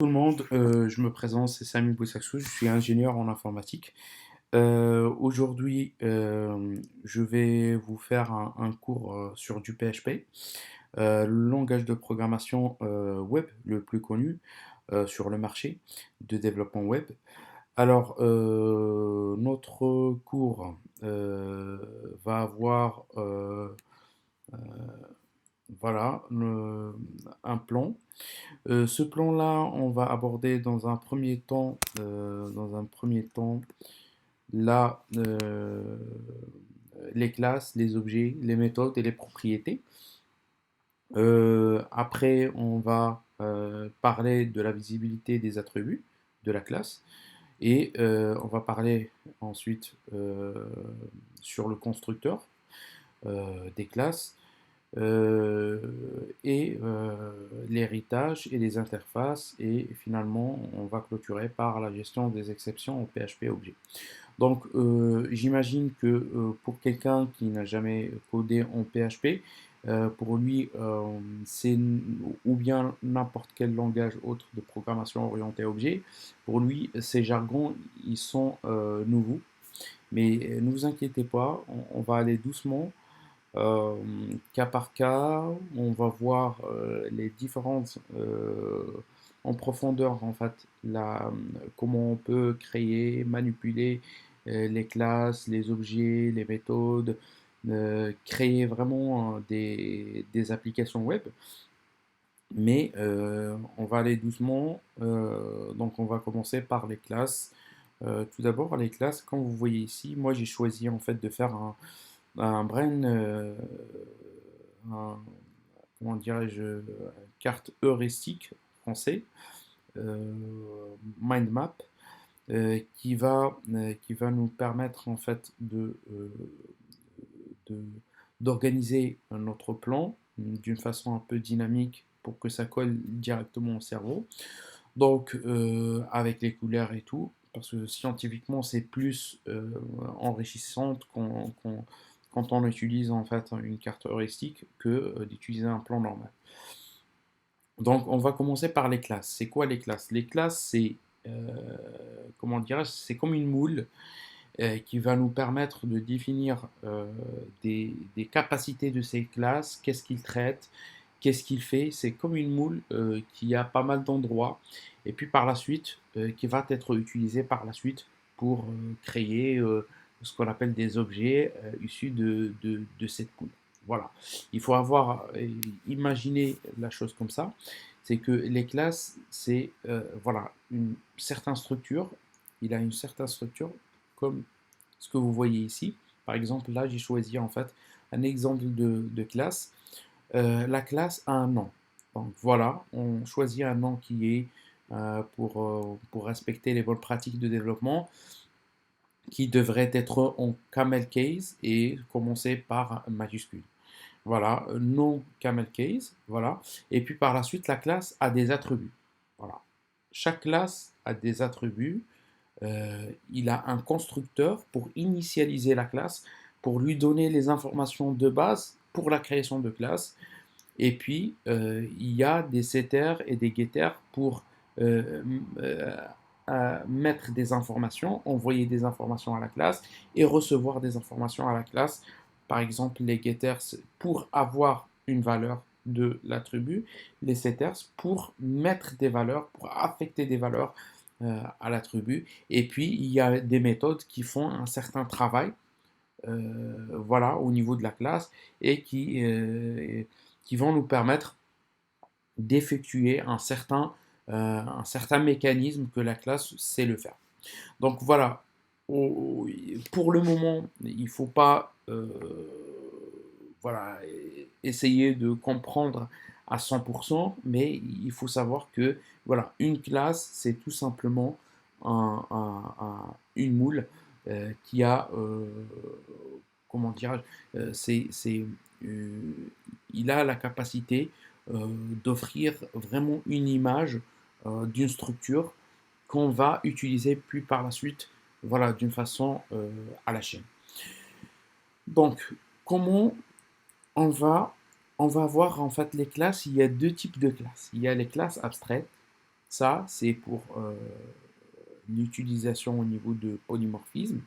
Tout le monde, je me présente, c'est Samy Bousaksou, je suis ingénieur en informatique. Aujourd'hui, je vais vous faire un cours sur du PHP, le langage de programmation web le plus connu sur le marché de développement web. Alors, notre cours va avoir voilà, un plan. Ce plan-là, on va aborder dans un premier temps, là, les classes, les objets, les méthodes et les propriétés. Après, on va parler de la visibilité des attributs de la classe et on va parler ensuite sur le constructeur des classes euh, et l'héritage et les interfaces. Et finalement, on va clôturer par la gestion des exceptions au PHP objet. Donc, j'imagine que pour quelqu'un qui n'a jamais codé en PHP, pour lui, c'est ou bien n'importe quel langage autre de programmation orientée objet, pour lui, ces jargons, ils sont nouveaux. Mais ne vous inquiétez pas, on va aller doucement euh, cas par cas, on va voir les différentes en profondeur en fait comment on peut créer, manipuler les classes, les objets, les méthodes, créer vraiment des applications web. Mais on va aller doucement, donc on va commencer par les classes. Tout d'abord, les classes, comme vous voyez ici, moi j'ai choisi en fait de faire un brain, un- comment dirais-je, carte heuristique français, euh, mind map, qui va nous permettre en fait de- d'organiser notre plan d'une façon un peu dynamique pour que ça colle directement au cerveau. Donc avec les couleurs et tout, parce que scientifiquement c'est plus enrichissant quand on utilise en fait une carte heuristique que d'utiliser un plan normal. Donc on va commencer par les classes. C'est quoi les classes? Les classes c'est comment dirais-je, c'est comme une moule qui va nous permettre de définir des capacités de ces classes, qu'est-ce qu'ils traitent, qu'est-ce qu'il fait. C'est comme une moule qui a pas mal d'endroits et puis par la suite qui va être utilisée par la suite pour créer ce qu'on appelle des objets issus de cette moule. Voilà, il faut avoir imaginé la chose comme ça. C'est que les classes, c'est voilà une certaine structure. Il a une certaine structure comme ce que vous voyez ici. Par exemple, là, j'ai choisi en fait un exemple de classe. La classe a un nom. Donc voilà, on choisit un nom qui est pour respecter les bonnes pratiques de développement, qui devrait être en camel case et commencer par un majuscule. Voilà, nom camel case, voilà. Et puis par la suite, la classe a des attributs. Voilà. Chaque classe a des attributs. Il a un constructeur pour initialiser la classe, pour lui donner les informations de base pour la création de classe. Et puis, il y a des setters et des getters pour euh, euh, mettre des informations, envoyer des informations à la classe et recevoir des informations à la classe. Par exemple, les getters pour avoir une valeur de l'attribut, les setters pour mettre des valeurs, pour affecter des valeurs à l'attribut. Et puis, il y a des méthodes qui font un certain travail voilà, au niveau de la classe et qui vont nous permettre d'effectuer un certain mécanisme que la classe sait le faire. Donc voilà, pour le moment, il ne faut pas voilà, essayer de comprendre à 100%, mais il faut savoir que voilà, une classe, c'est tout simplement une moule qui a, comment dire, euh, il a la capacité d'offrir vraiment une image d'une structure qu'on va utiliser plus par la suite, voilà, d'une façon à la chaîne. Donc, comment on va, on va voir en fait les classes? Il y a deux types de classes. Il y a les classes abstraites Ça, c'est pour l'utilisation au niveau de polymorphisme.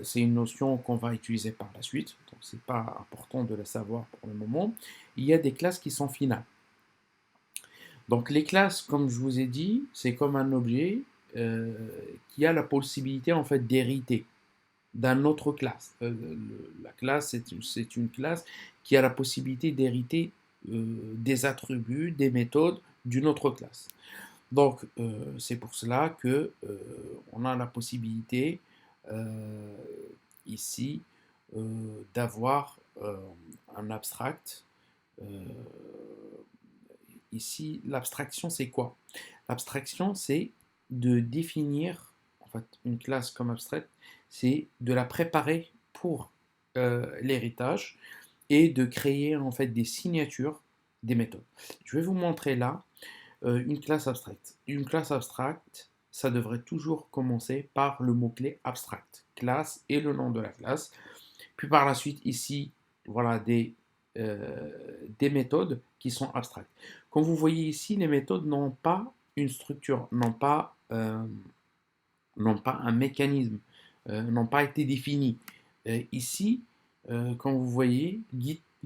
C'est une notion qu'on va utiliser par la suite, donc c'est pas important de la savoir pour le moment. Il y a des classes qui sont finales. Donc les classes, comme je vous ai dit, c'est comme un objet euh, qui a la possibilité en fait d'hériter d'une autre classe. La classe, c'est une classe qui a la possibilité d'hériter des attributs, des méthodes d'une autre classe. Donc, c'est pour cela que on a la possibilité euh, ici d'avoir un abstract. Euh, Ici, l'abstraction, c'est quoi? L'abstraction, c'est de définir en fait, une classe comme abstraite, c'est de la préparer pour l'héritage et de créer en fait des signatures des méthodes. Je vais vous montrer là une classe abstraite. Une classe abstraite, ça devrait toujours commencer par le mot-clé abstract, classe et le nom de la classe. Puis par la suite, ici, voilà des méthodes qui sont abstraites. Comme vous voyez ici, les méthodes n'ont pas une structure, n'ont pas un mécanisme, n'ont pas été définies. Ici, comme vous voyez,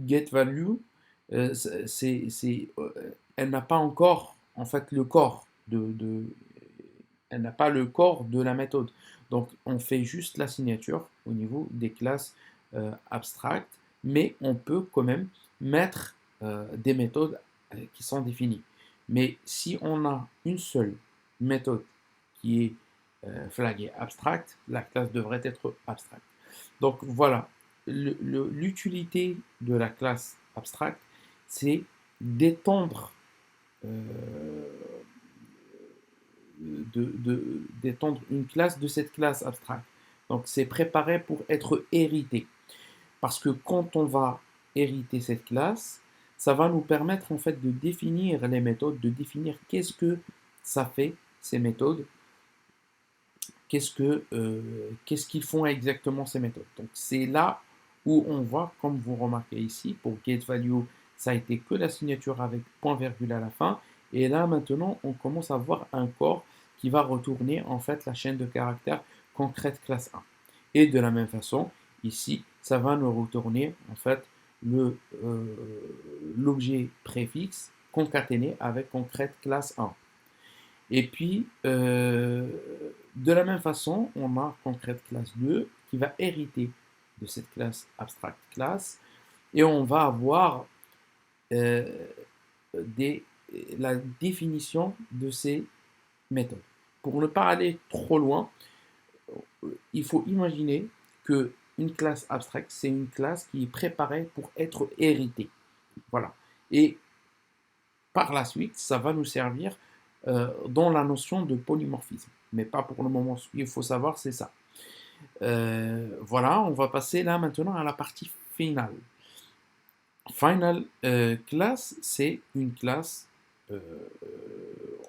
getValue, elle n'a pas encore en fait le corps elle n'a pas le corps de la méthode. Donc on fait juste la signature au niveau des classes abstractes, mais on peut quand même mettre des méthodes qui sont définies. Mais si on a une seule méthode qui est flaguée abstracte, la classe devrait être abstracte. Donc voilà, l'utilité de la classe abstracte, c'est d'étendre euh, d'étendre une classe de cette classe abstracte. Donc c'est préparé pour être hérité. Parce que quand on va hériter cette classe, ça va nous permettre en fait de définir les méthodes, de définir qu'est-ce que ça fait, ces méthodes, qu'est-ce qu'ils font exactement ces méthodes. Donc c'est là où on voit, comme vous remarquez ici, pour getValue, ça a été que la signature avec point virgule à la fin. Et là maintenant, on commence à voir un corps qui va retourner en fait la chaîne de caractères concrète classe 1. Et de la même façon, ici, ça va nous retourner en fait l'objet préfixe concaténé avec concrète classe 1. Et puis, de la même façon, on a concrète classe 2 qui va hériter de cette classe abstract class et on va avoir euh, des, la définition de ces méthodes. Pour ne pas aller trop loin, il faut imaginer que une classe abstract, c'est une classe qui est préparée pour être héritée. Voilà. Et par la suite, ça va nous servir dans la notion de polymorphisme. Mais pas pour le moment. Ce qu'il faut savoir, c'est ça. Voilà, on va passer là maintenant à la partie finale. Final class, c'est une classe. euh,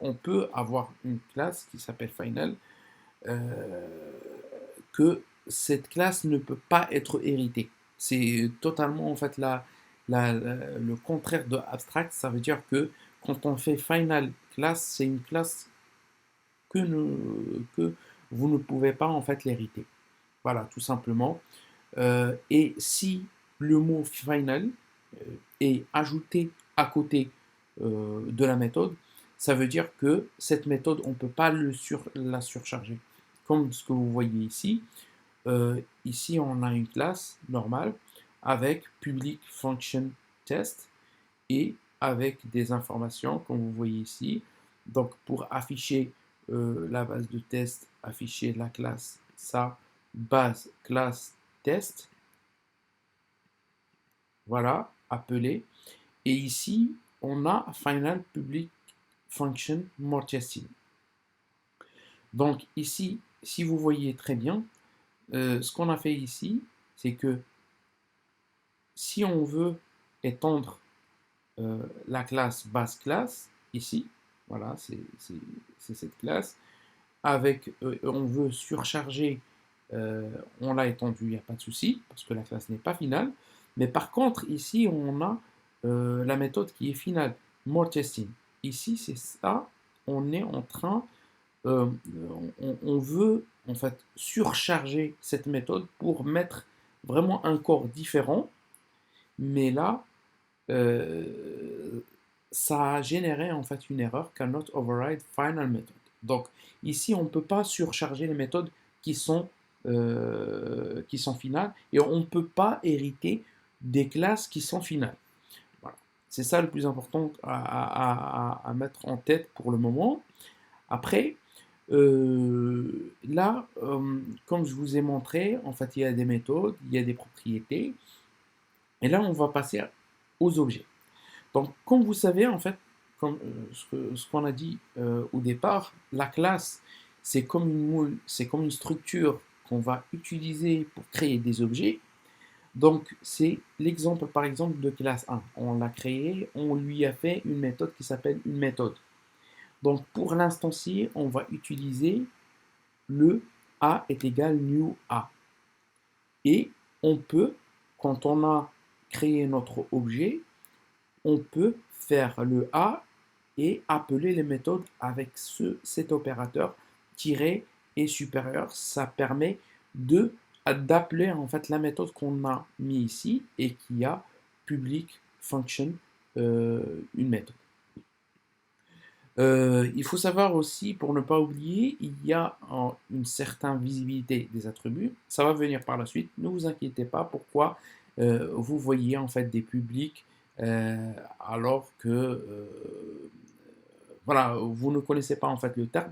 on peut avoir une classe qui s'appelle final, euh, que cette classe ne peut pas être héritée. C'est totalement en fait le contraire de abstract. Ça veut dire que quand on fait final class, c'est une classe que vous ne pouvez pas en fait l'hériter. Voilà, tout simplement. Et si le mot final est ajouté à côté de la méthode, ça veut dire que cette méthode, on ne peut pas la surcharger. Comme ce que vous voyez ici. Ici, on a une classe normale avec public function test et avec des informations, comme vous voyez ici. Donc, pour afficher la base de test, afficher la classe, ça, base classe test, voilà, appelé. Et ici, on a final public function more testing. Donc, ici, si vous voyez très bien, ce qu'on a fait ici, c'est que si on veut étendre la classe base classe, ici, voilà, c'est cette classe, avec, on veut surcharger, on l'a étendu, il n'y a pas de souci, parce que la classe n'est pas finale, mais par contre, ici, on a la méthode qui est finale, more testing. Ici, c'est ça, on est en train, on veut en fait surcharger cette méthode pour mettre vraiment un corps différent, mais là, euh, ça a généré en fait une erreur cannot override final method. Donc ici, on ne peut pas surcharger les méthodes qui sont finales et on ne peut pas hériter des classes qui sont finales. Voilà. C'est ça le plus important à mettre en tête pour le moment. Après, là, comme je vous ai montré, en fait, il y a des méthodes, il y a des propriétés, et là, on va passer aux objets. Donc, comme vous savez, en fait, comme ce qu'on a dit au départ, la classe, c'est comme une moule, c'est comme une structure qu'on va utiliser pour créer des objets. Donc, c'est l'exemple, par exemple, de classe 1. On l'a créé, on lui a fait une méthode qui s'appelle une méthode. Donc, pour l'instancier, on va utiliser le A est égal new A. Et on peut, quand on a créé notre objet, on peut faire le A et appeler les méthodes avec cet opérateur tiré et supérieur. Ça permet d'appeler en fait la méthode qu'on a mis ici et qui a public function une méthode. Il faut savoir aussi, pour ne pas oublier, il y a une certaine visibilité des attributs. Ça va venir par la suite. Ne vous inquiétez pas. Pourquoi vous voyez en fait des publics alors que voilà, vous ne connaissez pas en fait le terme.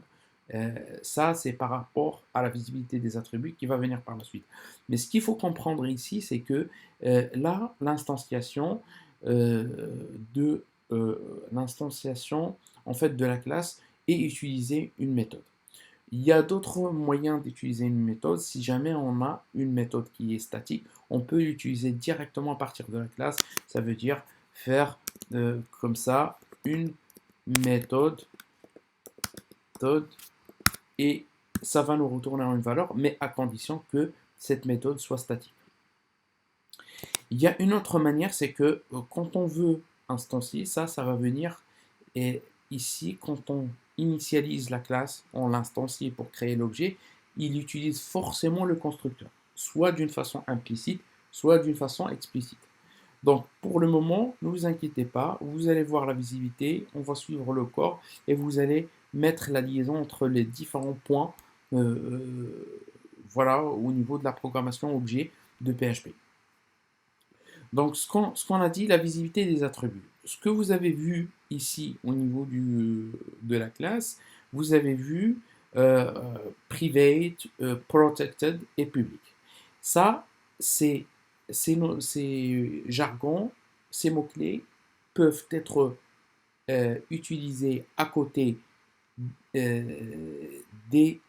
Ça, c'est par rapport à la visibilité des attributs qui va venir par la suite. Mais ce qu'il faut comprendre ici, c'est que là, de l'instanciation en fait de la classe et utiliser une méthode. Il y a d'autres moyens d'utiliser une méthode. Si jamais on a une méthode qui est statique, on peut l'utiliser directement à partir de la classe. Ça veut dire faire comme ça une méthode et ça va nous retourner une valeur, mais à condition que cette méthode soit statique. Il y a une autre manière, c'est que quand on veut instancier, ça va venir, et ici, quand on initialise la classe, on l'instancie pour créer l'objet, il utilise forcément le constructeur, soit d'une façon implicite, soit d'une façon explicite. Donc, pour le moment, ne vous inquiétez pas, vous allez voir la visibilité, on va suivre le corps, et vous allez mettre la liaison entre les différents points voilà, au niveau de la programmation objet de PHP. Donc, ce qu'on a dit, la visibilité des attributs. Ce que vous avez vu ici au niveau de la classe, vous avez vu private, protected et public. Ça, ces jargons, ces mots-clés peuvent être utilisés à côté des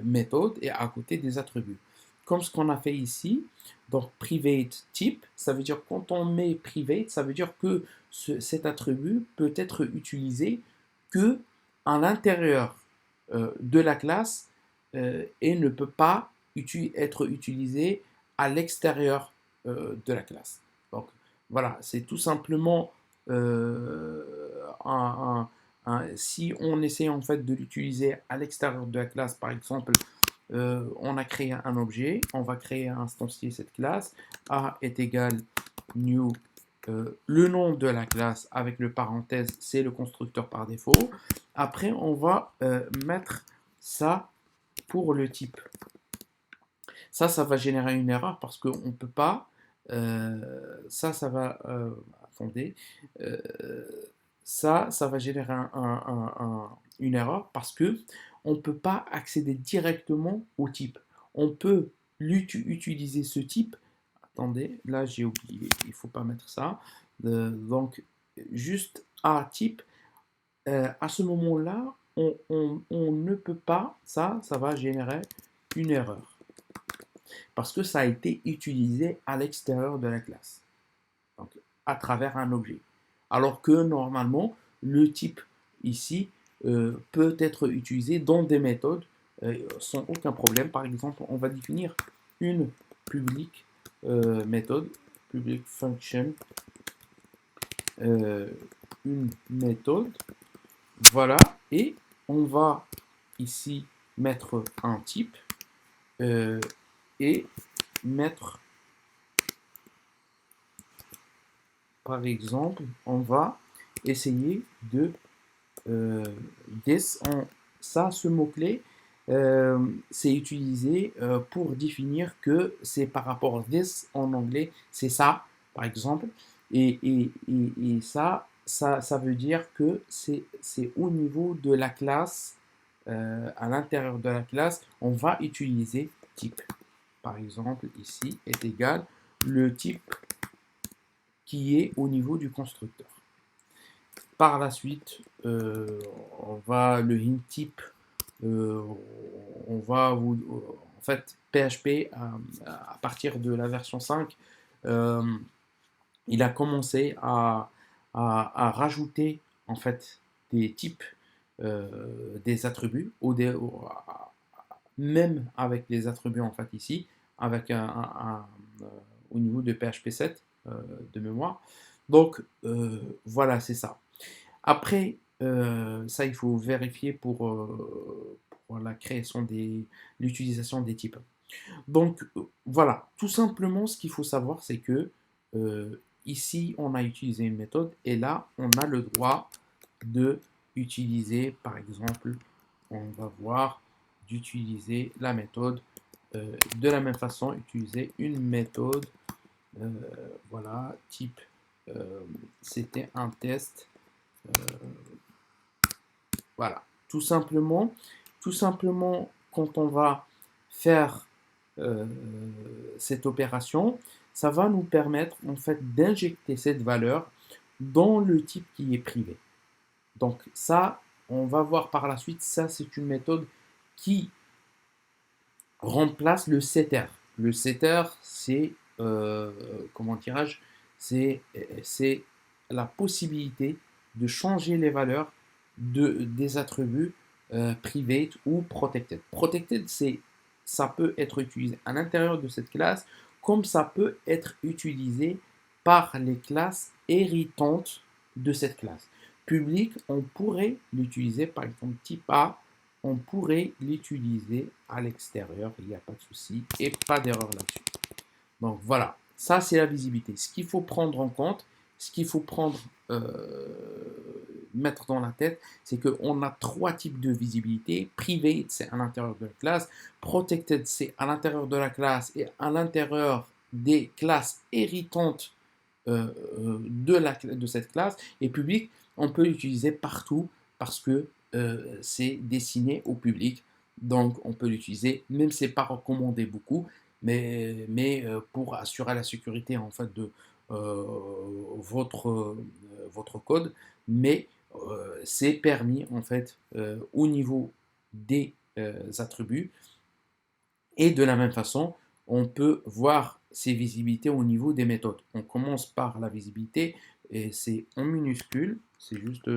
méthodes et à côté des attributs. Comme ce qu'on a fait ici, donc private type, ça veut dire quand on met private, ça veut dire que cet attribut peut être utilisé que à l'intérieur de la classe et ne peut pas être utilisé à l'extérieur de la classe. Donc voilà, c'est tout simplement si on essaie en fait de l'utiliser à l'extérieur de la classe, par exemple, on a créé un objet, on va créer instancier cette classe, A est égal new, le nom de la classe avec le parenthèse, c'est le constructeur par défaut. Après, on va mettre ça pour le type. Ça va générer une erreur parce qu'on ne peut pas, ça va, attendez, ça va générer une erreur parce que on ne peut pas accéder directement au type. On peut utiliser ce type. Attendez, là j'ai oublié, il ne faut pas mettre ça. Donc, juste à type, à ce moment-là, on ne peut pas, ça va générer une erreur. Parce que ça a été utilisé à l'extérieur de la classe. Donc, à travers un objet. Alors que normalement, le type ici peut être utilisé dans des méthodes sans aucun problème. Par exemple, on va définir une public méthode, public function, une méthode Voilà, et on va ici mettre un type euh, et mettre, par exemple, on va essayer de ça, ce mot-clé, c'est utilisé pour définir que c'est par rapport à this en anglais, c'est ça, par exemple, et ça veut dire que c'est au niveau de la classe, à l'intérieur de la classe, on va utiliser type. Par exemple, ici est égal le type qui est au niveau du constructeur. Par la suite, on va le hint type, euh, on va vous, en fait, PHP à partir de la version 5, euh, il a commencé à rajouter en fait des types, des attributs même avec les attributs en fait ici, avec au niveau de PHP 7 de mémoire. Donc voilà, c'est ça. Après, ça, il faut vérifier pour la création l'utilisation des types. Donc, voilà, tout simplement, ce qu'il faut savoir, c'est que ici, on a utilisé une méthode et là, on a le droit de utiliser, par exemple, on va voir d'utiliser la méthode de la même façon, utiliser une méthode, euh, voilà, type, c'était un test. Voilà, tout simplement, quand on va faire euh, cette opération, ça va nous permettre en fait d'injecter cette valeur dans le type qui est privé. Donc ça, on va voir par la suite, ça c'est une méthode qui remplace le setter. Le setter, c'est, comment dirais-je, c'est la possibilité de changer les valeurs des attributs private ou protected. Protected, ça peut être utilisé à l'intérieur de cette classe, comme ça peut être utilisé par les classes héritantes de cette classe. Public, on pourrait l'utiliser par exemple type A, on pourrait l'utiliser à l'extérieur, il n'y a pas de souci et pas d'erreur là-dessus. Donc voilà, ça c'est la visibilité. Ce qu'il faut prendre en compte, ce qu'il faut mettre dans la tête, c'est qu'on a trois types de visibilité. Private, c'est à l'intérieur de la classe. Protected, c'est à l'intérieur de la classe et à l'intérieur des classes héritantes de cette classe. Et public, on peut l'utiliser partout parce que c'est destiné au public. Donc on peut l'utiliser, même si ce n'est pas recommandé beaucoup, mais pour assurer la sécurité en fait de votre code. Mais c'est permis en fait au niveau des attributs. Et de la même façon, on peut voir ces visibilités au niveau des méthodes. On commence par la visibilité et c'est en minuscule. C'est juste,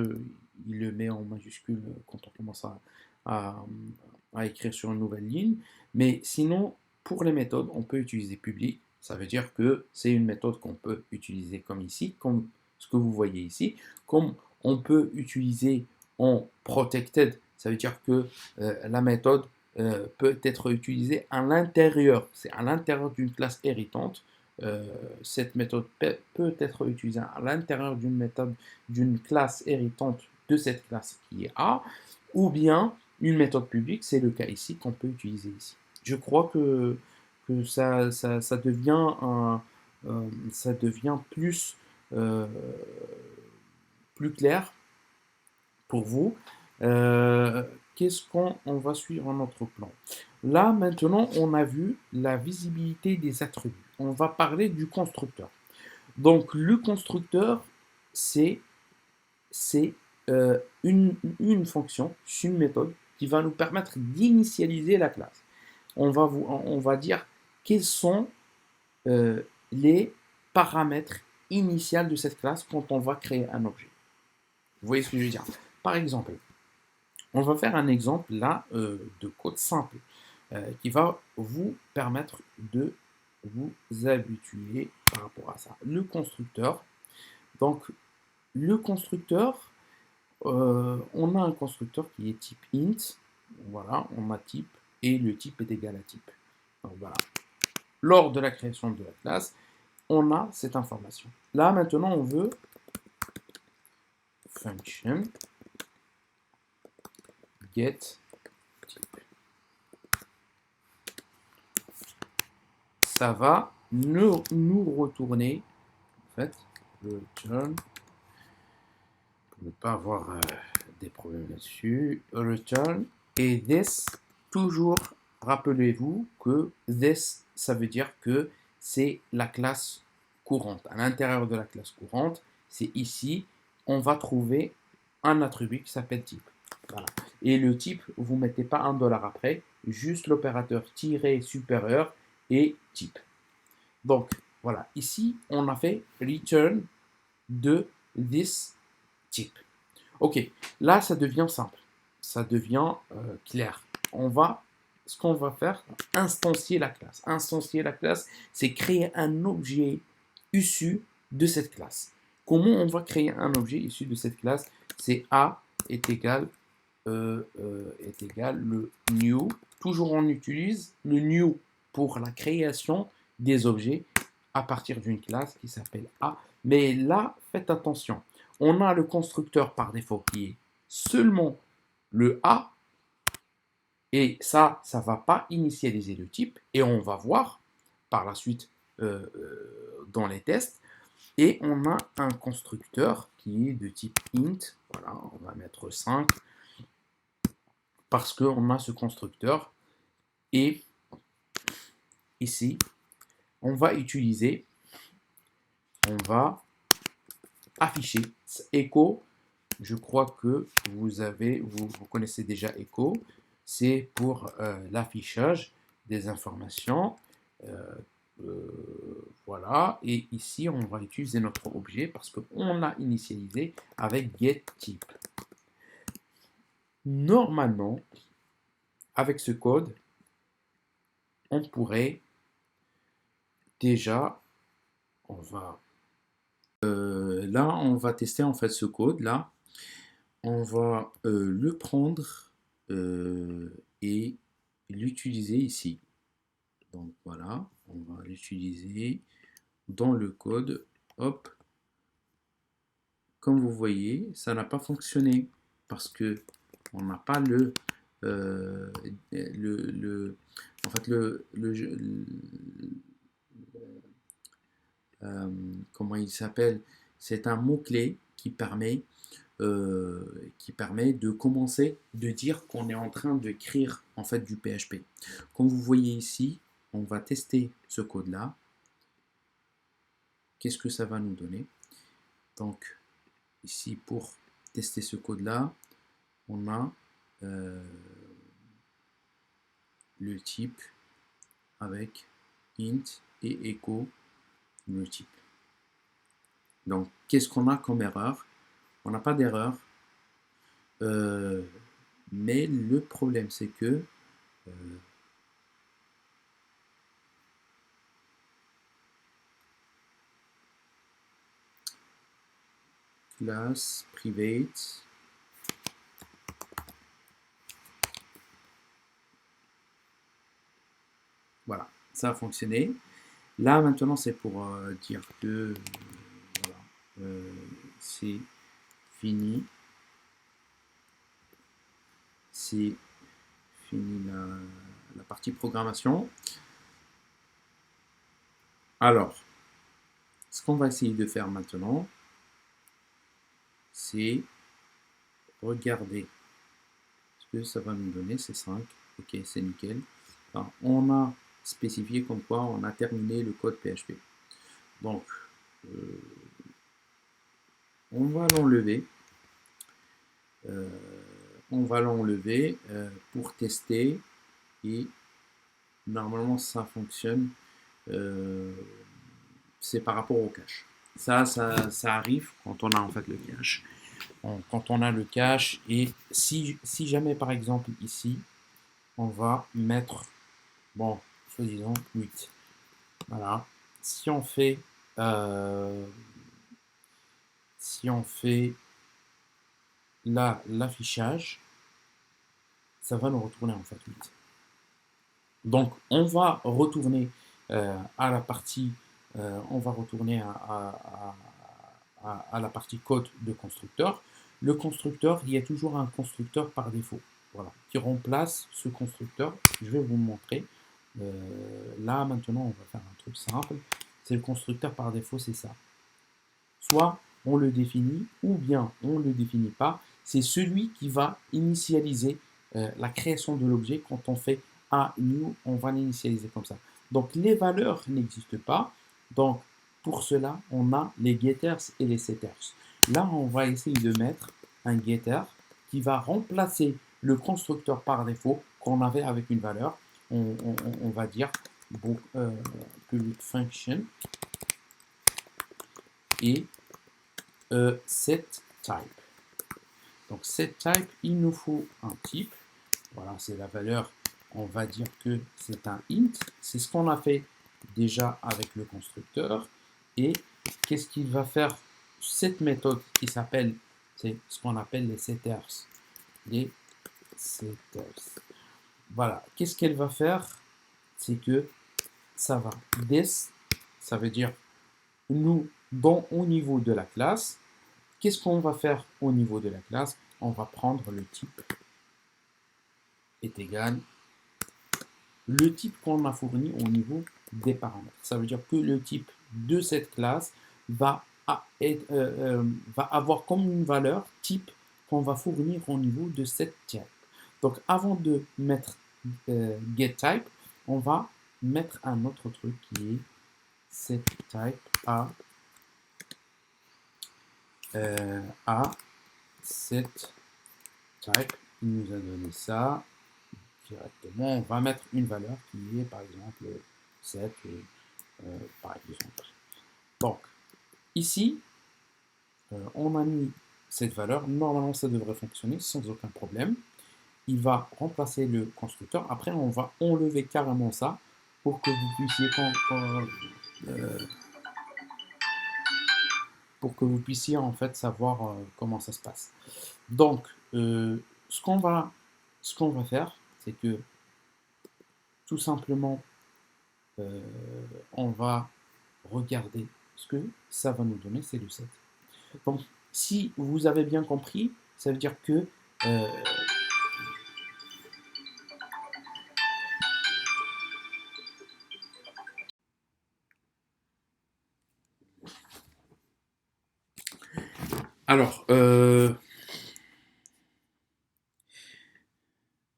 il le met en majuscule quand on commence à, à écrire sur une nouvelle ligne. Mais sinon, pour les méthodes, on peut utiliser public. Ça veut dire que c'est une méthode qu'on peut utiliser comme ici, comme ce que vous voyez ici. Comme on peut utiliser en protected, ça veut dire que la méthode peut être utilisée à l'intérieur. C'est à l'intérieur d'une classe héritante. Cette méthode peut être utilisée à l'intérieur d'une méthode d'une classe héritante de cette classe qui est A, ou bien une méthode publique, c'est le cas ici qu'on peut utiliser ici. Je crois que ça devient ça devient euh, plus clair pour vous. Euh, Qu'est-ce qu'on va suivre en notre plan? Là, maintenant, on a vu la visibilité des attributs. On va parler du constructeur. Donc, le constructeur, c'est une fonction, c'est une méthode qui va nous permettre d'initialiser la classe. On va dire quels sont les paramètres initiaux de cette classe quand on va créer un objet. Vous voyez ce que je veux dire? Par exemple, on va faire un exemple là de code simple qui va vous permettre de vous habituer par rapport à ça. Le constructeur, donc le constructeur, On a un constructeur qui est type int. Voilà, on a type et le type est égal à type. Donc voilà. Lors de la création de la classe, on a cette information. Là, maintenant, on veut function get type. Ça va nous retourner, en fait, return, pour ne pas avoir des problèmes là-dessus, return, et this, toujours, rappelez-vous que this, ça veut dire que c'est la classe courante. À l'intérieur de la classe courante, c'est ici, on va trouver un attribut qui s'appelle type. Voilà. Et le type, vous ne mettez pas $1 après, juste l'opérateur tiret supérieur et type. Donc, voilà, ici, on a fait return de this type. Ok, là, ça devient simple. Ça devient clair. Ce qu'on va faire, instancier la classe. Instancier la classe, c'est créer un objet issu de cette classe. Comment on va créer un objet issu de cette classe? C'est A est égal le new. Toujours on utilise le new pour la création des objets à partir d'une classe qui s'appelle A. Mais là, faites attention. On a le constructeur par défaut qui est seulement le A. Et ça ne va pas initialiser le type. Et on va voir par la suite dans les tests. Et on a un constructeur qui est de type int. Voilà, on va mettre 5 parce qu'on a ce constructeur. Et ici, on va afficher echo. Je crois que vous connaissez déjà echo. C'est pour l'affichage des informations. Voilà. Et ici, on va utiliser notre objet parce qu'on l'a initialisé avec getType. Normalement, avec ce code, on pourrait déjà, là, on va tester en fait ce code là. On va le prendre et l'utiliser ici. Donc voilà, on va l'utiliser dans le code. Hop, comme vous voyez, ça n'a pas fonctionné parce que on n'a pas en fait comment il s'appelle? C'est un mot-clé qui permet de commencer, de dire qu'on est en train d'écrire en fait du PHP. Comme vous voyez ici, on va tester ce code-là. Qu'est-ce que ça va nous donner? Donc, ici, pour tester ce code-là, on a le type avec int et echo le type. Donc, qu'est-ce qu'on a comme erreur? On n'a pas d'erreur. Mais le problème, c'est que class private, voilà, ça a fonctionné. Là, maintenant, c'est pour dire que voilà, c'est fini. C'est fini la partie programmation. Alors, ce qu'on va essayer de faire maintenant, c'est regarder ce que ça va nous donner, c'est 5. Ok, c'est nickel. Alors, on a spécifié comme quoi on a terminé le code PHP. Donc, on va l'enlever. Pour tester et normalement ça fonctionne. C'est par rapport au cache. Ça arrive quand on a en fait le cache. Quand on a le cache et si jamais par exemple ici on va mettre, bon, disons 8. Voilà. Si on fait là, l'affichage, ça va nous retourner en fait 8. Donc, on va retourner à la partie, on va retourner à la partie code de constructeur. Le constructeur, il y a toujours un constructeur par défaut, voilà, qui remplace ce constructeur. Je vais vous montrer. Là, maintenant, on va faire un truc simple. C'est le constructeur par défaut, c'est ça. Soit on le définit, ou bien on ne le définit pas. C'est celui qui va initialiser la création de l'objet. Quand on fait a new, on va l'initialiser comme ça. Donc les valeurs n'existent pas. Donc pour cela, on a les getters et les setters. Là, on va essayer de mettre un getter qui va remplacer le constructeur par défaut qu'on avait avec une valeur. On va dire public function et set type. Donc set type, il nous faut un type. Voilà, c'est la valeur. On va dire que c'est un int. C'est ce qu'on a fait déjà avec le constructeur. Et qu'est-ce qu'il va faire cette méthode qui s'appelle, c'est ce qu'on appelle les setters. Les setters. Voilà, qu'est-ce qu'elle va faire? C'est que ça va this, ça veut dire nous, au niveau de la classe. Qu'est-ce qu'on va faire au niveau de la classe? On va prendre le type est égal le type qu'on a fourni au niveau des paramètres. Ça veut dire que le type de cette classe va avoir comme une valeur type qu'on va fournir au niveau de cette type. Donc avant de mettre getType, on va mettre un autre truc qui est setType à setType. Il nous a donné ça directement. On va mettre une valeur qui est par exemple 7 par exemple. Donc ici on a mis cette valeur. Normalement ça devrait fonctionner sans aucun problème. Il va remplacer le constructeur. Après on va enlever carrément ça pour que vous puissiez en fait savoir comment ça se passe. Donc ce qu'on va faire, c'est que tout simplement on va regarder ce que ça va nous donner, c'est le 7. Donc si vous avez bien compris, ça veut dire que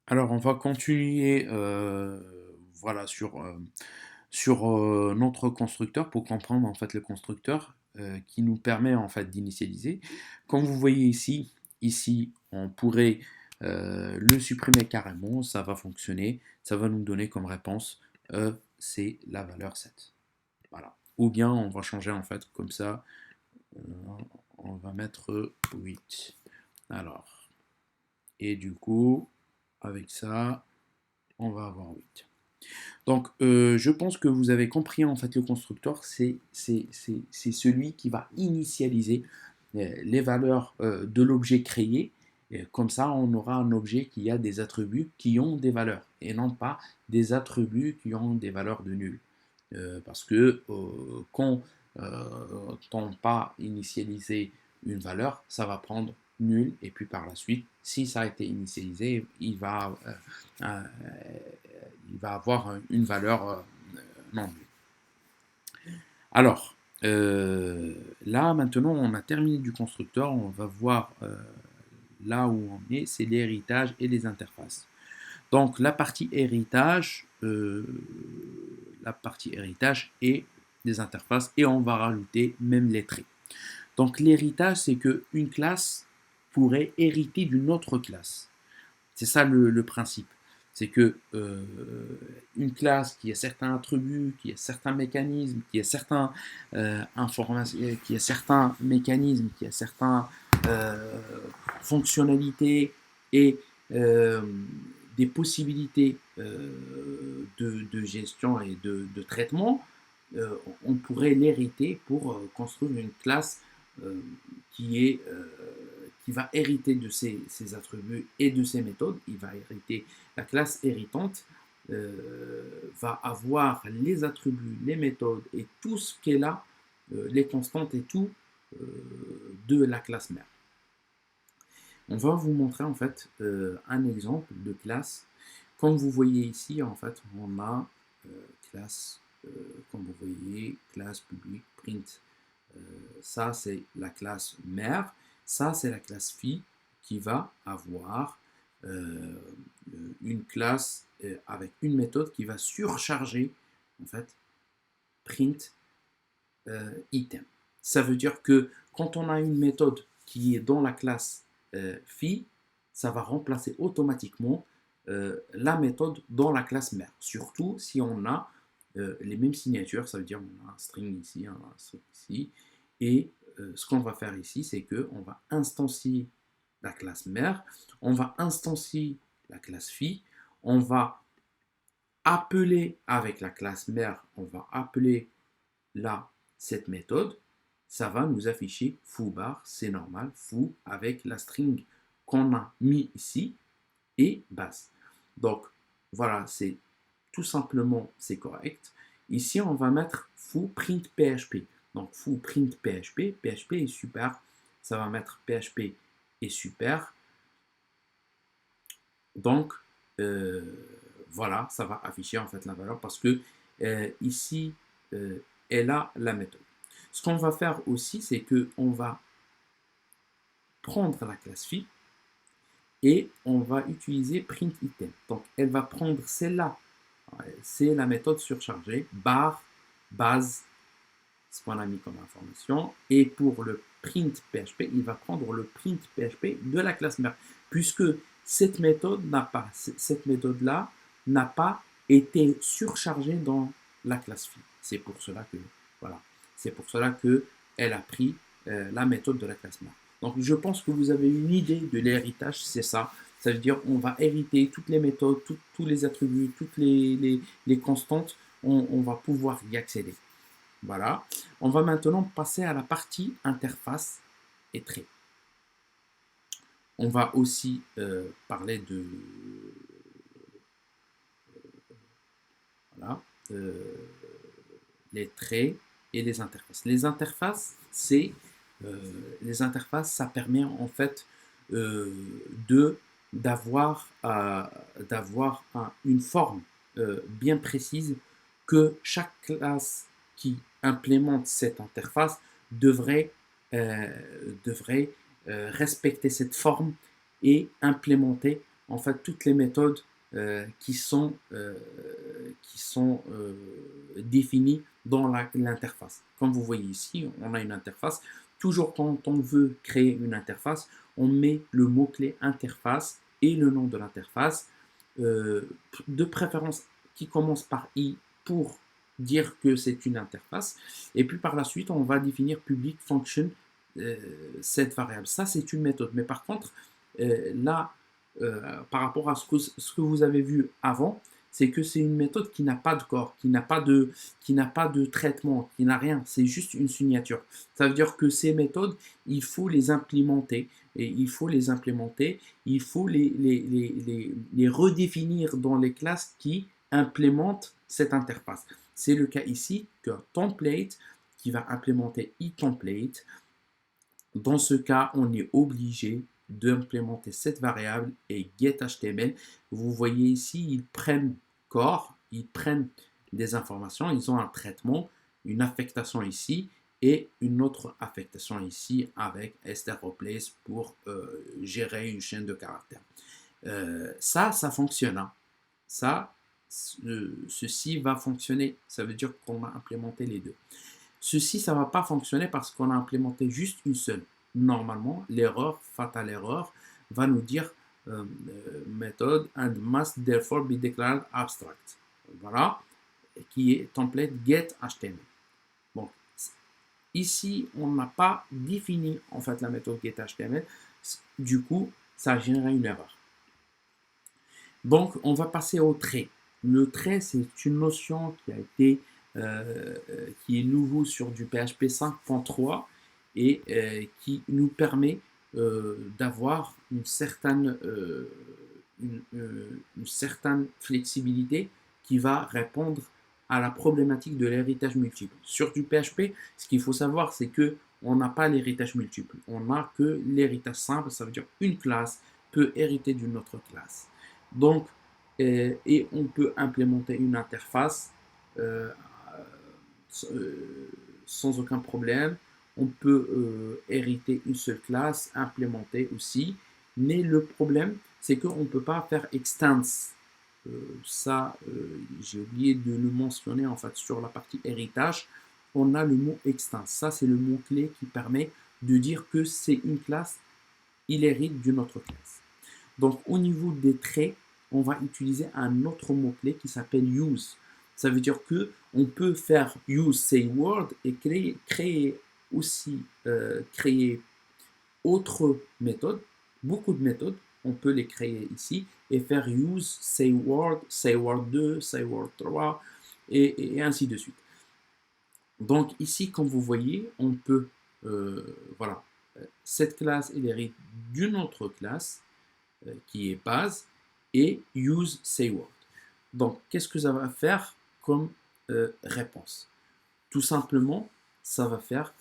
alors on va continuer voilà, sur notre constructeur pour comprendre en fait le constructeur qui nous permet en fait d'initialiser. Comme vous voyez ici on pourrait le supprimer carrément, ça va fonctionner, ça va nous donner comme réponse c'est la valeur 7. Voilà. Ou bien on va changer en fait comme ça, on va mettre 8. Alors, et du coup, avec ça, on va avoir 8. Donc, je pense que vous avez compris en fait le constructeur, c'est celui qui va initialiser les valeurs de l'objet créé. Et comme ça, on aura un objet qui a des attributs qui ont des valeurs et non pas des attributs qui ont des valeurs de nul. Parce que quand on pas initialiser une valeur, ça va prendre nul et puis par la suite, si ça a été initialisé, il va avoir une valeur non nulle. Alors, là maintenant on a terminé du constructeur, on va voir là où on est, c'est l'héritage et les interfaces. Donc la partie héritage est des interfaces et on va rajouter même les traits. Donc l'héritage, c'est qu'une classe pourrait hériter d'une autre classe. C'est ça le principe. C'est que une classe qui a certains attributs, qui a certains mécanismes, qui a certains qui a certains mécanismes, qui a certaines fonctionnalités et des possibilités de gestion et de traitement, on pourrait l'hériter pour construire une classe qui qui va hériter de ces attributs et de ces méthodes. Il va hériter, la classe héritante va avoir les attributs, les méthodes et tout ce qu'elle a, les constantes et tout de la classe mère. On va vous montrer en fait un exemple de classe. Comme vous voyez ici, en fait, on a classe, comme vous voyez, classe publique, print. Ça, c'est la classe mère. Ça, c'est la classe fille qui va avoir une classe avec une méthode qui va surcharger, en fait, print item. Ça veut dire que quand on a une méthode qui est dans la classe fille, ça va remplacer automatiquement la méthode dans la classe mère. Surtout si on a les mêmes signatures, ça veut dire on a un string ici, un string ici. Et ce qu'on va faire ici, c'est qu'on va instancier la classe mère, on va instancier la classe fille, on va appeler avec la classe mère, on va appeler là cette méthode, ça va nous afficher foo_bar, c'est normal, foo avec la string qu'on a mis ici et base. Donc voilà, c'est tout simplement, c'est correct. Ici, on va mettre foo print PHP. Donc foo print PHP, PHP est super, ça va mettre PHP est super. Donc voilà, ça va afficher en fait la valeur parce que ici, elle a la méthode. Ce qu'on va faire aussi, c'est qu'on va prendre la classe fille et on va utiliser print item. Donc, elle va prendre celle-là. C'est la méthode surchargée, bar, base, ce qu'on a mis comme information. Et pour le print PHP, il va prendre le print PHP de la classe mère, puisque cette méthode-là n'a pas été surchargée dans la classe fille. C'est pour cela que, voilà, c'est pour cela que elle a pris la méthode de la classe mère. Donc, je pense que vous avez une idée de l'héritage, c'est ça. Ça veut dire on va hériter toutes les méthodes, tous les attributs, toutes les constantes, on va pouvoir y accéder. Voilà. On va maintenant passer à la partie interface et traits. On va aussi parler de voilà, les traits et les interfaces. Les interfaces, ça permet en fait d'avoir une forme bien précise que chaque classe qui implémente cette interface devrait respecter cette forme et implémenter en fait toutes les méthodes qui sont définies dans l'interface. Comme vous voyez ici, on a une interface. Toujours quand on veut créer une interface, on met le mot-clé interface et le nom de l'interface, de préférence qui commence par i pour dire que c'est une interface. Et puis par la suite, on va définir public function cette variable. Ça, c'est une méthode. Mais par contre, là, par rapport à ce que vous avez vu avant, c'est que c'est une méthode qui n'a pas de corps, qui n'a pas de traitement, qui n'a rien. C'est juste une signature. Ça veut dire que ces méthodes, il faut les implémenter. Et il faut les redéfinir dans les classes qui implémentent cette interface. C'est le cas ici que template qui va implémenter eTemplate. Dans ce cas, on est obligé d'implémenter cette variable et getHTML. Vous voyez ici, ils prennent corps, ils prennent des informations, ils ont un traitement, une affectation ici et une autre affectation ici avec strReplace pour gérer une chaîne de caractères. Ça fonctionne. Hein. Ceci va fonctionner. Ça veut dire qu'on a implémenté les deux. Ceci, ça ne va pas fonctionner parce qu'on a implémenté juste une seule. Normalement, l'erreur, fatal error, va nous dire method and must therefore be declared abstract. Voilà, qui est template getHTML. Bon, ici, on n'a pas défini en fait la méthode getHTML. Du coup, ça a généré une erreur. Donc, on va passer au trait. Le trait, c'est une notion qui a été qui est nouveau sur du PHP 5.3 et qui nous permet d'avoir une certaine flexibilité qui va répondre à la problématique de l'héritage multiple. Sur du PHP, ce qu'il faut savoir, c'est que on n'a pas l'héritage multiple. On n'a que l'héritage simple, ça veut dire une classe peut hériter d'une autre classe. Donc, et on peut implémenter une interface euh, sans aucun problème. On peut hériter une seule classe, implémenter aussi. Mais le problème, c'est qu'on ne peut pas faire extends. Ça, j'ai oublié de le mentionner en fait sur la partie héritage. On a le mot extends. Ça, c'est le mot-clé qui permet de dire que c'est une classe, il hérite d'une autre classe. Donc, au niveau des traits, on va utiliser un autre mot-clé qui s'appelle use. Ça veut dire que on peut faire use say word et créer aussi créer autre méthode, beaucoup de méthodes, on peut les créer ici et faire use say word 2, say word 3 et ainsi de suite. Donc ici, comme vous voyez, on peut, voilà, cette classe elle hérite d'une autre classe qui est base et use say word. Donc qu'est-ce que ça va faire comme réponse? Tout simplement, ça va faire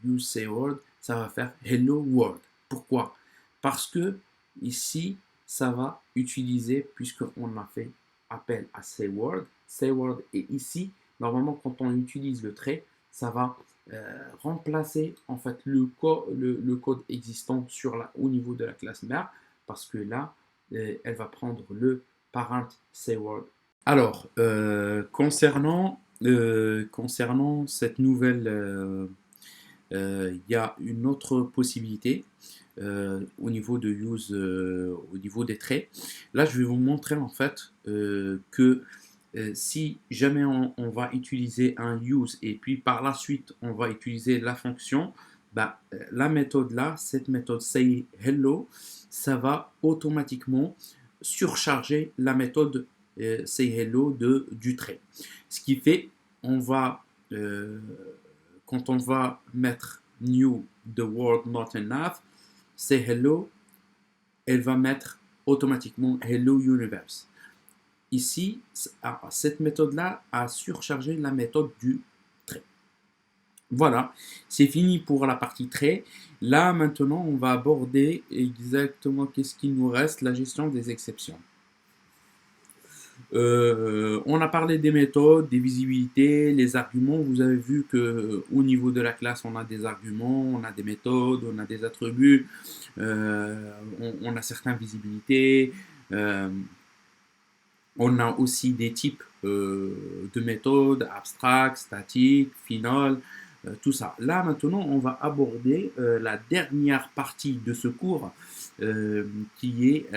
use say word, ça va faire hello world. Pourquoi? Parce que ici, ça va utiliser, puisqu'on a fait appel à say word, et ici, normalement, quand on utilise le trait, ça va remplacer en fait le code existant au niveau de la classe mère, parce que là, elle va prendre le parent say word. Alors, concernant cette nouvelle, il y a une autre possibilité au niveau de use, au niveau des traits. Là, je vais vous montrer en fait que si jamais on va utiliser un use et puis par la suite on va utiliser la fonction, bah, la méthode là, cette méthode say hello, ça va automatiquement surcharger la méthode say hello du trait. Ce qui fait, on va, quand on va mettre new the word not enough, say hello, elle va mettre automatiquement hello universe. Ici, cette méthode-là a surchargé la méthode du trait. Voilà, c'est fini pour la partie trait. Là, maintenant, on va aborder exactement qu'est-ce qu'il nous reste, la gestion des exceptions. On a parlé des méthodes, des visibilités, les arguments. Vous avez vu que au niveau de la classe, on a des arguments, on a des méthodes, on a des attributs, on a certaines visibilités. On a aussi des types de méthodes, abstractes, statiques, finales, tout ça. Là, maintenant, on va aborder la dernière partie de ce cours qui est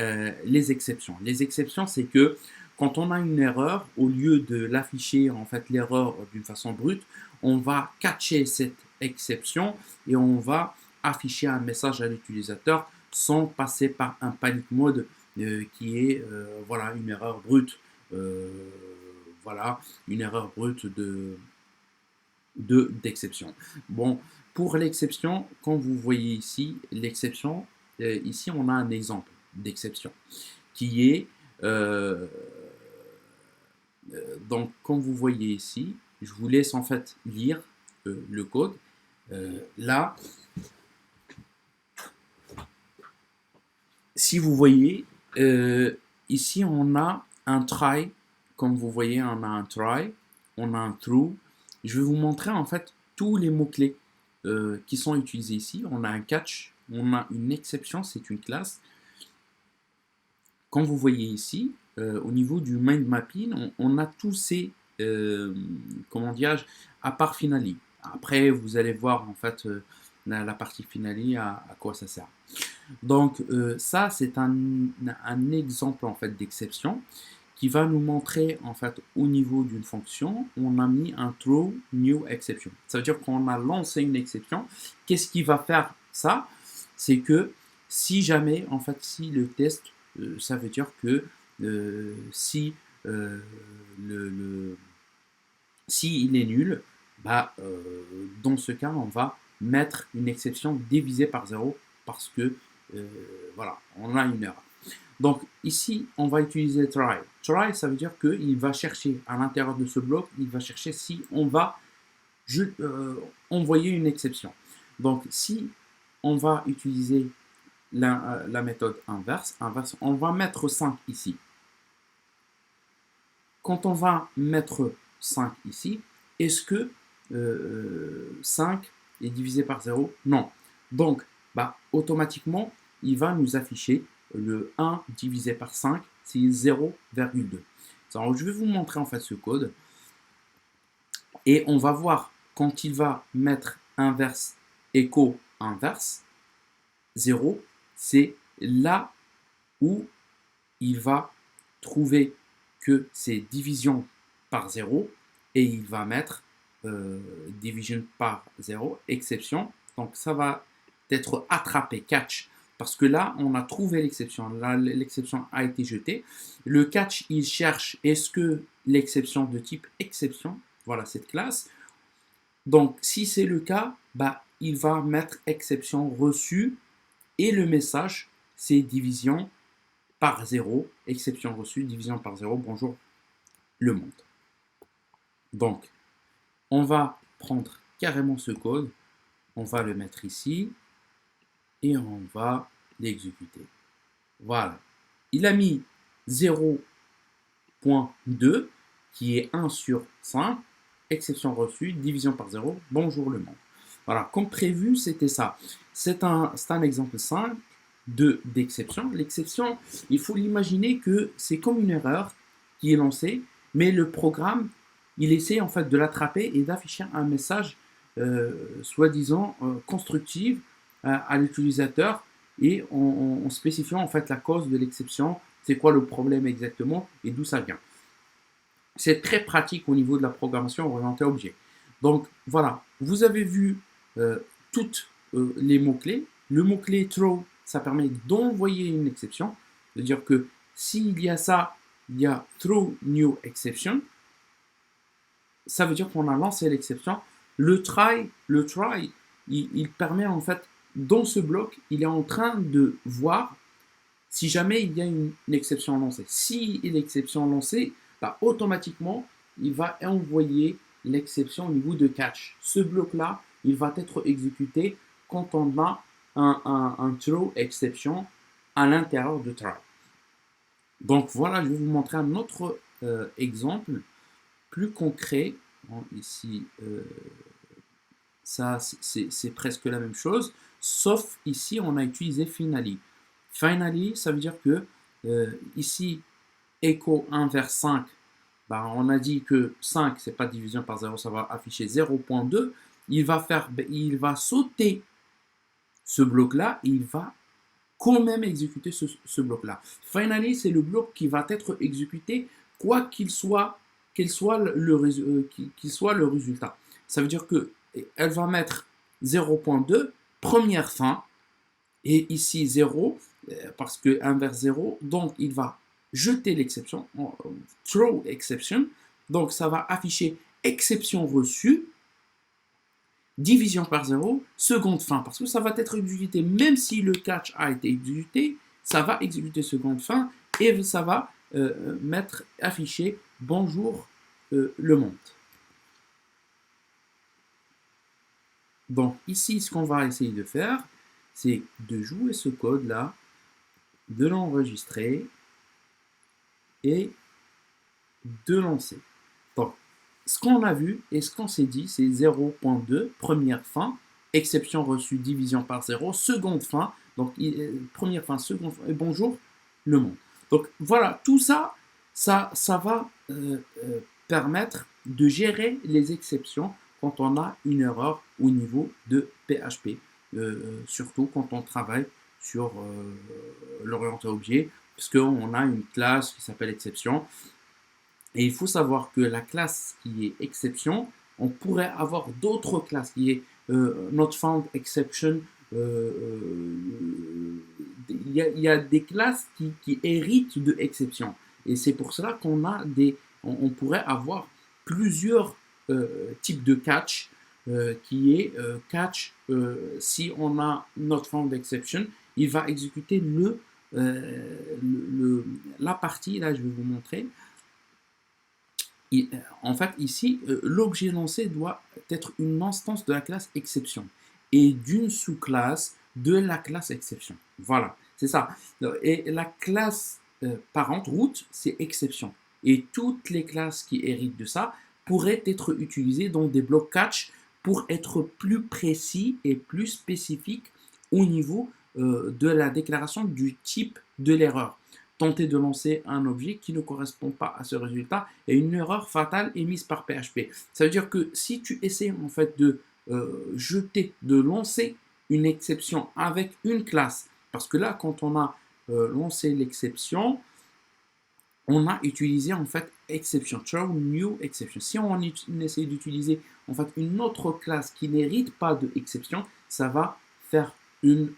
les exceptions. Les exceptions, c'est que quand on a une erreur, au lieu de l'afficher, en fait, l'erreur d'une façon brute, on va catcher cette exception et on va afficher un message à l'utilisateur sans passer par un panic mode qui est voilà, une erreur brute. Voilà, une erreur brute d'exception. Bon, pour l'exception, quand vous voyez ici, l'exception, ici on a un exemple d'exception qui est, donc comme vous voyez ici, je vous laisse en fait lire le code. Là, si vous voyez, ici on a un try, comme vous voyez, on a un try, on a un true. Je vais vous montrer en fait tous les mots-clés qui sont utilisés ici. On a un catch, on a une exception, c'est une classe. Comme vous voyez ici, au niveau du mind mapping, on a tous ces, comment dirais-je, à part finally. Après, vous allez voir en fait la partie finally, à quoi ça sert. Donc ça, c'est un exemple en fait d'exception qui va nous montrer en fait au niveau d'une fonction, on a mis un throw new exception. Ça veut dire qu'on a lancé une exception. Qu'est-ce qui va faire ça? C'est que si jamais, en fait, si le test, ça veut dire que si si il est nul, bah, dans ce cas, on va mettre une exception divisée par 0 parce que voilà, on a une erreur. Donc ici, on va utiliser try. Try, ça veut dire qu'il va chercher à l'intérieur de ce bloc, il va chercher si on va envoyer une exception. Donc si on va utiliser la méthode inverse, on va mettre 5 ici. Quand on va mettre 5 ici, est-ce que 5 est divisé par 0? Non. Donc, automatiquement, il va nous afficher le 1 divisé par 5, c'est 0,2. Alors, je vais vous montrer en fait ce code. Et on va voir quand il va mettre inverse, écho, inverse, 0, c'est là où il va trouver que c'est division par 0 et il va mettre division par 0, exception. Donc ça va être attrapé, catch, parce que là, on a trouvé l'exception. Là, l'exception a été jetée. Le catch, il cherche, est-ce que l'exception de type exception, voilà cette classe. Donc, si c'est le cas, il va mettre exception reçue et le message, c'est division par 0, exception reçue, division par 0, bonjour le monde. Donc, on va prendre carrément ce code, on va le mettre ici et on va l'exécuter. Voilà. Il a mis 0.2 qui est 1 sur 5, exception reçue, division par 0, bonjour le monde. Voilà, comme prévu, c'était ça. C'est un exemple simple d'exception. L'exception, il faut l'imaginer que c'est comme une erreur qui est lancée, mais le programme, il essaie en fait de l'attraper et d'afficher un message soi-disant constructif à l'utilisateur et en spécifiant en fait la cause de l'exception, c'est quoi le problème exactement et d'où ça vient. C'est très pratique au niveau de la programmation orientée objet. Donc voilà, vous avez vu toutes les mots-clés. Le mot-clé throw, ça permet d'envoyer une exception. C'est-à-dire que s'il y a ça, il y a throw new exception. Ça veut dire qu'on a lancé l'exception. Le try, il permet en fait, dans ce bloc, il est en train de voir si jamais il y a une exception lancée. Si l'exception lancée, automatiquement, il va envoyer l'exception au niveau de catch. Ce bloc-là, il va être exécuté quand on a un throw exception à l'intérieur de try. Donc voilà, je vais vous montrer un autre exemple plus concret. Bon, ici, ça c'est presque la même chose, sauf ici on a utilisé finally. Finally, ça veut dire que ici, echo 1 vers 5, on a dit que 5, c'est pas division par 0, ça va afficher 0.2. Il va sauter ce bloc-là, il va quand même exécuter ce bloc-là. Finally, c'est le bloc qui va être exécuté, quoi qu'il soit, qu'il soit le résultat. Ça veut dire qu'elle va mettre 0.2, première fin, et ici 0, parce que 1 vers 0, donc il va jeter l'exception, throw exception, donc ça va afficher exception reçue, division par 0, seconde fin, parce que ça va être exécuté, même si le catch a été exécuté, ça va exécuter seconde fin, et ça va afficher bonjour le monde. Donc ici, ce qu'on va essayer de faire, c'est de jouer ce code-là, de l'enregistrer et de lancer. Donc, ce qu'on a vu et ce qu'on s'est dit, c'est 0.2, première fin, exception reçue, division par 0, seconde fin, donc première fin, seconde fin, et bonjour le monde. Donc voilà, tout ça, ça va permettre de gérer les exceptions quand on a une erreur au niveau de PHP, surtout quand on travaille sur l'orienté objet, puisqu'on a une classe qui s'appelle exception. Et il faut savoir que la classe qui est exception, on pourrait avoir d'autres classes qui est not found exception. Il y a des classes qui héritent de exception. Et c'est pour cela qu'on a on pourrait avoir plusieurs types de catch qui est catch. Si on a not found exception, il va exécuter la partie, là je vais vous montrer. En fait, ici, l'objet lancé doit être une instance de la classe exception et d'une sous-classe de la classe exception. Voilà, c'est ça. Et la classe parente, root, c'est exception. Et toutes les classes qui héritent de ça pourraient être utilisées dans des blocs catch pour être plus précis et plus spécifique au niveau de la déclaration du type de l'erreur. Tenter de lancer un objet qui ne correspond pas à ce résultat et une erreur fatale émise par PHP. Ça veut dire que si tu essaies en fait de de lancer une exception avec une classe, parce que là quand on a lancé l'exception, on a utilisé en fait exception, throw new exception. Si on essaie d'utiliser en fait une autre classe qui n'hérite pas de exception, ça va faire une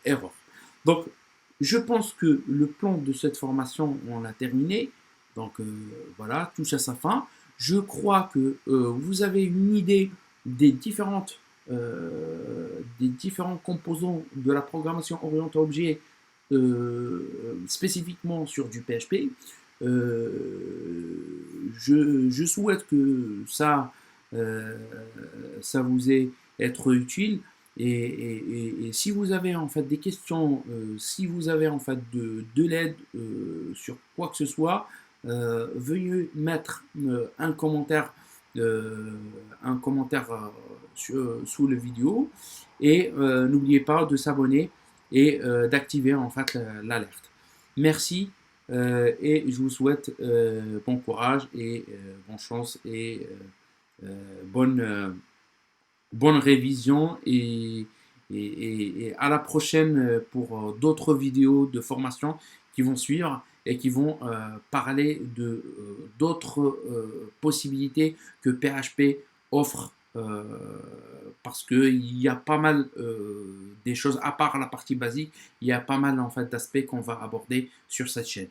erreur. Donc je pense que le plan de cette formation, on l'a terminé. Donc voilà, touche à sa fin. Je crois que vous avez une idée des différents composants de la programmation orientée objet spécifiquement sur du PHP. Je souhaite que ça vous ait être utile. Et si vous avez en fait des questions, si vous avez en fait de l'aide sur quoi que ce soit, veuillez mettre un commentaire sous la vidéo et n'oubliez pas de s'abonner et d'activer en fait l'alerte. Merci et je vous souhaite bon courage et bonne chance et bonne révision et à la prochaine pour d'autres vidéos de formation qui vont suivre et qui vont parler de d'autres possibilités que PHP offre parce qu'il y a pas mal des choses, à part la partie basique, il y a pas mal en fait d'aspects qu'on va aborder sur cette chaîne.